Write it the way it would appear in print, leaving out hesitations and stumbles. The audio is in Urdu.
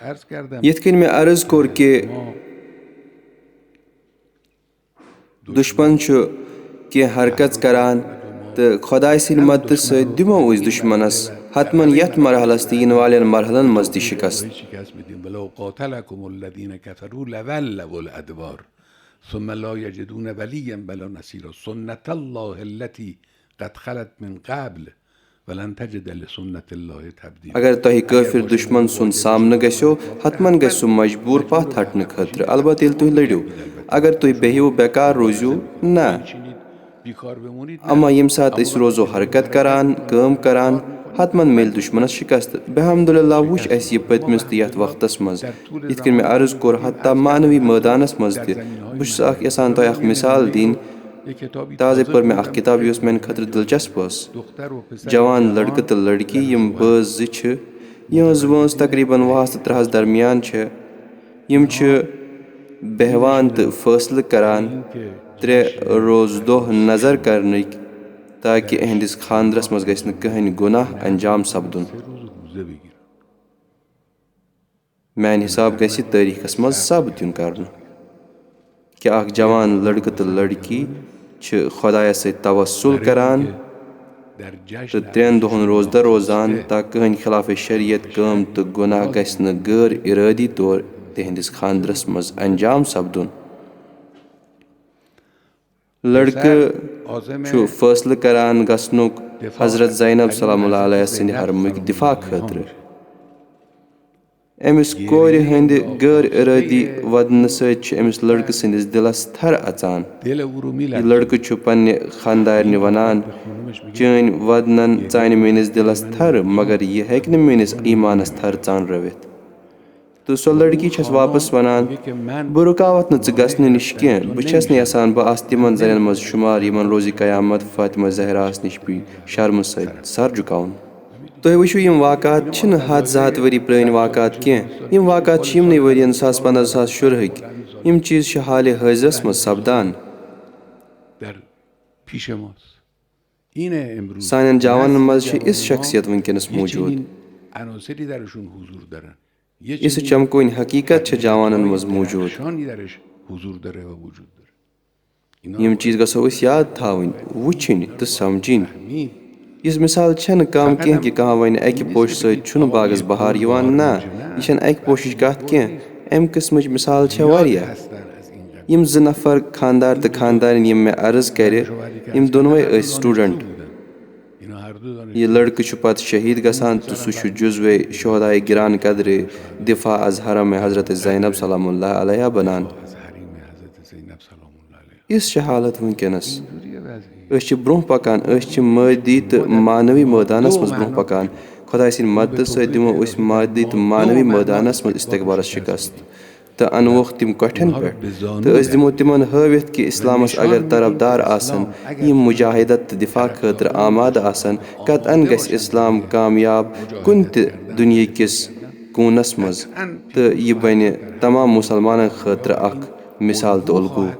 یِتھ کٔنۍ مےٚ عرض کوٚر کہِ دُشمن چھُ کینٛہہ حرکت کران تہٕ خۄداے سٕنٛدِ مدتہٕ سۭتۍ دِمو أسۍ دُشمنس حتمن یتھ مرحلس تہٕ یِنہٕ والٮ۪ن مرحلن منٛز تہِ شِکست. ثم لا يجدون وليا ولا نصيرا سنة الله التي قد خلت من قبل ولن تجد لسنة الله تبديلا. اگر تۄہہِ کٲفِر دُشمن سُنٛد سامنہٕ گژھیو حتمن گژھِ سُہ مجبوٗر پتھ ہٹنہٕ خٲطرٕ البتہٕ ییٚلہِ تُہۍ لٔڑِو. اگر تُہۍ بِہِو بیکار روٗزِو نہ اما ییٚمہِ ساتہٕ أسۍ روزو حرکت کران کٲم کران حتمن میلہِ دُشمنس شِکست. بحمدُاللہ وٕچھ اَسہِ یہِ پٔتمِس تہٕ یتھ وقتس منٛز یِتھ کٔنۍ مےٚ عرض کوٚر حتیٰ مانوی مٲدانس منٛز تہِ. بہٕ چھُس اکھ یژھان تۄہہِ اکھ مِثال دِنۍ. تازے پٔر مےٚ اکھ کِتاب یۄس میانہِ خٲطرٕ دِلچسپ ٲس. جوان لڑکہٕ تہٕ لڑکی یِم بٲژ زٕ چھِ یِہٕنٛز وٲنٛس تقریٖبن 2 تہٕ 3 درمیان چھےٚ. یِم چھِ بیٚہوان تہٕ فٲصلہٕ کران 3 روزٕ دۄہ نظر کرنٕکۍ تاکہِ یِہنٛدِس خانٛدرس منٛز گژھِ نہٕ کٕہٕنۍ گۄناہ انجام سپدُن. میانہِ حساب گژھِ تٲریٖخس منٛز ثابت یُن کرنہٕ کہِ اکھ جوان لڑکہٕ تہٕ لڑکی چھِ خۄدایس سۭتۍ توسُل کران تہٕ 3 دۄہن روزدر روزان تاکہِ کٕہٕنۍ خِلاف شریعت کٲم تہٕ گۄناہ گژھِ نہٕ غٲر ارٲدی طور تِہنٛدِس خانٛدرس منٛز انجام سپدُن. لڑکہٕ چھُ فٲصلہٕ کران گژھنُک حضرت زینب سلام اللہ علیہ سٕنٛدِ حرمٕکۍ دِفاع خٲطرٕ. أمِس کورِ ہٕنٛدِ غٲر ارٲدی ودنہٕ سۭتۍ چھُ أمِس لڑکہٕ سٕنٛدِس دِلس تھر اژان. یہِ لڑکہٕ چھُ پننہِ خانٛدارنہِ ونان چٲنۍ ودنن ژانہِ میٲنِس دِلس تھر مگر یہِ ہیٚکہِ نہٕ میٲنِس ایمانس تھر ژانرٲوِتھ. تہٕ سۄ لڑکی چھس واپس ونان بہٕ رُکاوتھ نہٕ ژٕ گژھنہٕ نِش کینٛہہ. بہٕ چھس نہٕ یژھان بہٕ آسہٕ تِمن زنٮ۪ن منٛز شُمار یِمن روزِ قیامت فاطمہ زہراہس نِش پیٚیہِ شرمہٕ سۭتۍ سر جُکاوُن. تُہۍ وٕچھِو یِم واقعات چھِنہٕ 100-200 ؤری پرٲنۍ واقعات کینٛہہ. یِم واقعات چھِ یِمنٕے ؤرین 2015-2016 یِم چیٖز چھِ حالہِ حٲضرس منٛز سپدان. سانٮ۪ن جوانن منٛز چھِ یِژھ شخصیت وُنکیٚنس موٗجوٗد. یِژھ چمکوٕنۍ حقیٖقت چھےٚ جوانن منٛز موٗجوٗد. یِم چیٖز گژھو أسۍ یاد تھاوٕنۍ وٕچھِنۍ تہٕ سمجِنۍ. یِژھ مِثال چھنہٕ کم کینٛہہ کہِ کانٛہہ وَنہِ اَکہِ پوشہٕ سۭتۍ چھُنہٕ باغس بہار یِوان. نہ یہِ چھنہٕ اَکہِ پوشٕچ کتھ کینٛہہ. اَمہِ قٕسمٕچ مِثال چھےٚ واریاہ. یِم 2 نفر خانٛدار تہٕ خانٛدارِنۍ یِم مےٚ عرض کرِ یِم دۄنوے ٲسۍ سٹوٗڈنٹ. یہِ لڑکہٕ چھُ پتہٕ شہیٖد گژھان تہٕ سُہ چھُ جُزوے شہدایہِ گِران قدرِ دِفاع از حرم حضرت زینب سلام اللہ علیہ بنان. یِژھ چھِ حالت وُنکیٚنس. أسۍ چھِ برونٛہہ پکان. أسۍ چھِ مٲدی تہٕ مانوی مٲدانس منٛز برونٛہہ پکان. خۄداے سٕنٛدِ مدتہٕ سۭتۍ دِمو أسۍ مادی تہٕ مانوی مٲدانس منٛز استقبالس شِکست تہٕ انووکھ تِم کۄٹھٮ۪ن پٮ۪ٹھ تہٕ أسۍ دِمو تِمن ہٲوِتھ کہِ اسلامس اگر طرفدار آسن یِم مُجاہدت تہٕ دِفاع خٲطرٕ آمادٕ آسن قطعن گژھِ اسلام کامیاب کُنہِ تہِ دُنیہکِس کوٗنس منٛز تہٕ یہِ بنہِ تمام مُسلمانن خٲطرٕ اکھ مِثال تہٕ اُلگوٗ.